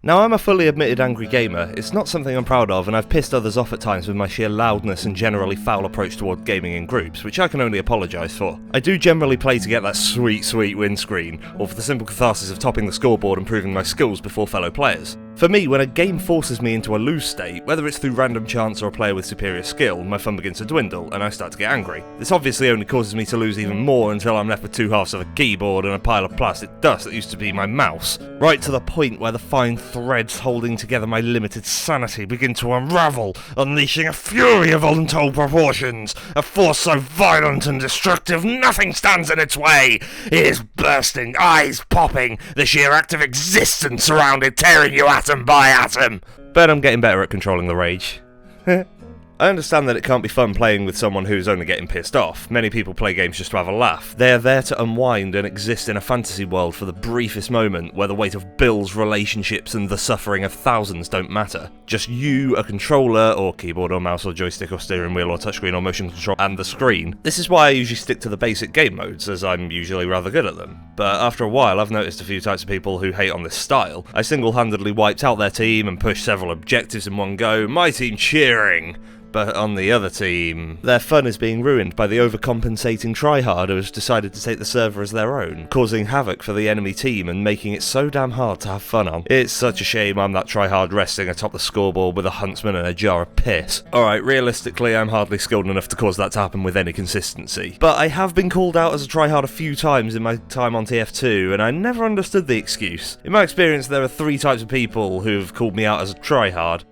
Now, I'm a fully admitted angry gamer. It's not something I'm proud of, and I've pissed others off at times with my sheer loudness and generally foul approach toward gaming in groups, which I can only apologise for. I do generally play to get that sweet, sweet win screen, or for the simple catharsis of topping the scoreboard and proving my skills before fellow players. For me, when a game forces me into a lose state, whether it's through random chance or a player with superior skill, my fun begins to dwindle, and I start to get angry. This obviously only causes me to lose even more until I'm left with two halves of a keyboard and a pile of plastic dust that used to be my mouse. Right to the point where the fine threads holding together my limited sanity begin to unravel, unleashing a fury of untold proportions, a force so violent and destructive nothing stands in its way. It is bursting, eyes popping, the sheer act of existence around it tearing you atom by atom. But I'm getting better at controlling the rage. I understand that it can't be fun playing with someone who's only getting pissed off. Many people play games just to have a laugh. They are there to unwind and exist in a fantasy world for the briefest moment where the weight of bills, relationships, and the suffering of thousands don't matter. Just you, a controller, or keyboard or mouse or joystick or steering wheel or touchscreen or motion control, and the screen. This is why I usually stick to the basic game modes, as I'm usually rather good at them. But after a while, I've noticed a few types of people who hate on this style. I single-handedly wiped out their team and pushed several objectives in one go, my team cheering. But on the other team, their fun is being ruined by the overcompensating tryhard who has decided to take the server as their own, causing havoc for the enemy team and making it so damn hard to have fun on. It's such a shame I'm that tryhard resting atop the scoreboard with a huntsman and a jar of piss. Alright, realistically I'm hardly skilled enough to cause that to happen with any consistency. But I have been called out as a tryhard a few times in my time on TF2, and I never understood the excuse. In my experience, there are three types of people who've called me out as a tryhard.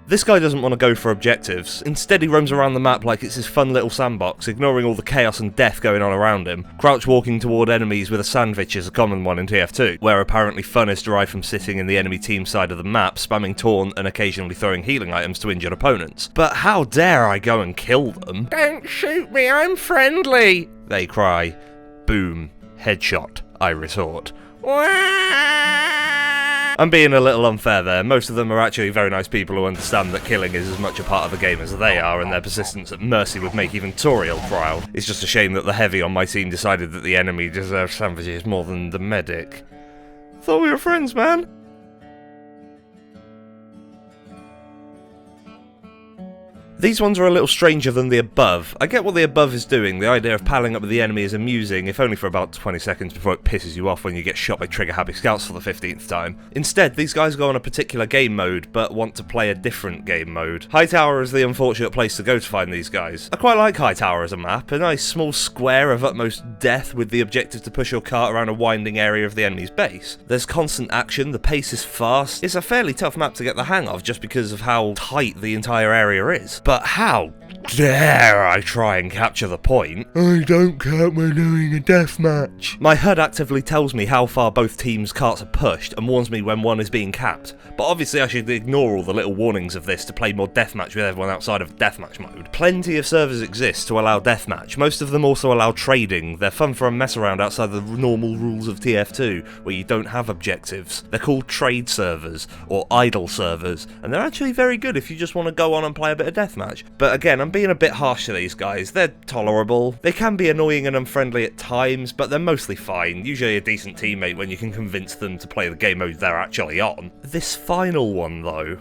This guy doesn't want to go for objectives. Instead, he roams around the map like it's his fun little sandbox, ignoring all the chaos and death going on around him. Crouch walking toward enemies with a sandwich is a common one in TF2, where apparently fun is derived from sitting in the enemy team side of the map, spamming taunt and occasionally throwing healing items to injured opponents. But how dare I go and kill them? Don't shoot me, I'm friendly! They cry. Boom. Headshot, I retort. I'm being a little unfair there. Most of them are actually very nice people who understand that killing is as much a part of the game as they are, and their persistence at mercy would make even Toriel proud. It's just a shame that the heavy on my team decided that the enemy deserves sandwiches more than the medic. Thought we were friends, man. These ones are a little stranger than the above. I get what the above is doing, the idea of palling up with the enemy is amusing, if only for about 20 seconds before it pisses you off when you get shot by trigger-happy scouts for the 15th time. Instead, these guys go on a particular game mode, but want to play a different game mode. Hightower is the unfortunate place to go to find these guys. I quite like Hightower as a map, a nice small square of utmost death with the objective to push your cart around a winding area of the enemy's base. There's constant action, the pace is fast. It's a fairly tough map to get the hang of just because of how tight the entire area is. But how dare I try and capture the point? I don't count when doing a deathmatch. My HUD actively tells me how far both teams' carts are pushed and warns me when one is being capped. But obviously I should ignore all the little warnings of this to play more deathmatch with everyone outside of deathmatch mode. Plenty of servers exist to allow deathmatch. Most of them also allow trading. They're fun for a mess around outside the normal rules of TF2, where you don't have objectives. They're called trade servers, or idle servers, and they're actually very good if you just want to go on and play a bit of deathmatch. But again, I'm being a bit harsh to these guys. They're tolerable. They can be annoying and unfriendly at times, but they're mostly fine. Usually a decent teammate when you can convince them to play the game mode they're actually on. This final one, though.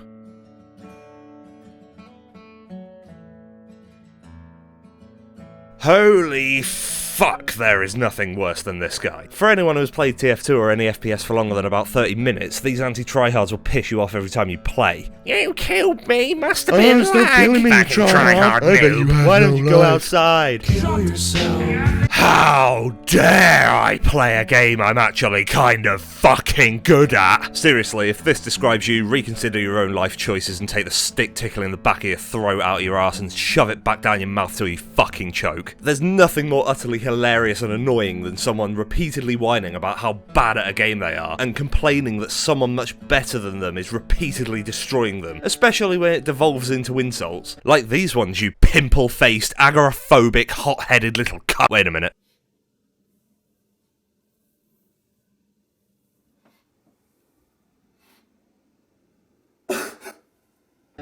Holy fuck, there is nothing worse than this guy. For anyone who's played TF2 or any FPS for longer than about 30 minutes, these anti-tryhards will piss you off every time you play. You killed me, must have been killing me, tryhard noob. Why don't you go outside? Kill yourself. How dare I play a game I'm actually kind of fucking good at? Seriously, if this describes you, reconsider your own life choices and take the stick tickling the back of your throat out of your ass and shove it back down your mouth till you fucking choke. There's nothing more utterly hilarious and annoying than someone repeatedly whining about how bad at a game they are and complaining that someone much better than them is repeatedly destroying them, especially when it devolves into insults. Like these ones, you pimple-faced, agoraphobic, hot-headed little cunt. Wait a minute.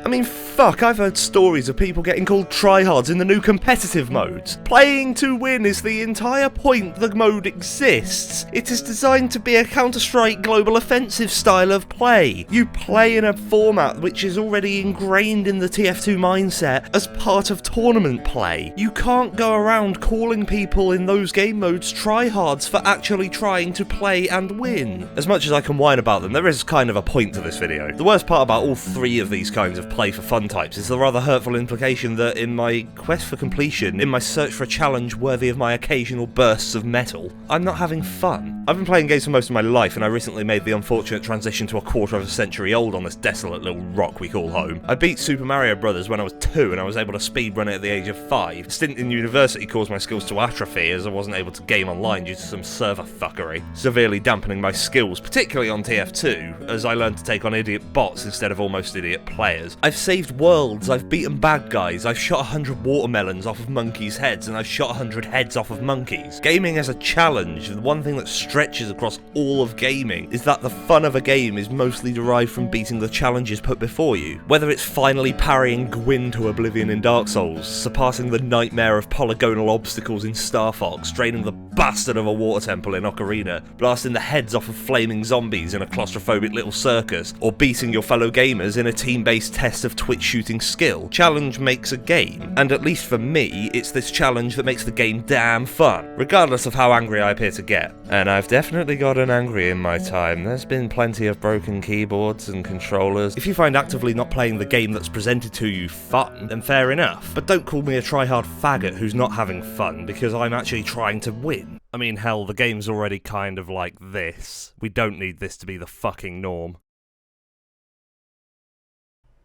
I mean, fuck, I've heard stories of people getting called tryhards in the new competitive modes. Playing to win is the entire point the mode exists. It is designed to be a Counter-Strike Global Offensive style of play. You play in a format which is already ingrained in the TF2 mindset as part of tournament play. You can't go around calling people in those game modes tryhards for actually trying to play and win. As much as I can whine about them, there is kind of a point to this video. The worst part about all three of these kinds of play for fun types is the rather hurtful implication that in my quest for completion, in my search for a challenge worthy of my occasional bursts of metal, I'm not having fun. I've been playing games for most of my life, and I recently made the unfortunate transition to a quarter of a century old on this desolate little rock we call home. I beat Super Mario Bros. When I was 2, and I was able to speedrun it at the age of 5. A stint in university caused my skills to atrophy as I wasn't able to game online due to some server fuckery, severely dampening my skills, particularly on TF2, as I learned to take on idiot bots instead of almost idiot players. I've saved worlds, I've beaten bad guys, I've shot 100 watermelons off of monkeys' heads, and I've shot 100 heads off of monkeys. Gaming as a challenge, the one thing that stretches across all of gaming, is that the fun of a game is mostly derived from beating the challenges put before you. Whether it's finally parrying Gwyn to oblivion in Dark Souls, surpassing the nightmare of polygonal obstacles in Star Fox, draining the bastard of a water temple in Ocarina, blasting the heads off of flaming zombies in a claustrophobic little circus, or beating your fellow gamers in a team-based test of Twitch shooting skill. Challenge makes a game, and at least for me, it's this challenge that makes the game damn fun, regardless of how angry I appear to get. And I've definitely gotten angry in my time. There's been plenty of broken keyboards and controllers. If you find actively not playing the game that's presented to you fun, then fair enough. But don't call me a tryhard faggot who's not having fun because I'm actually trying to win. I mean, hell, the game's already kind of like this. We don't need this to be the fucking norm.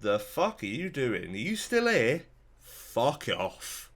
The fuck are you doing? Are you still here? Fuck off.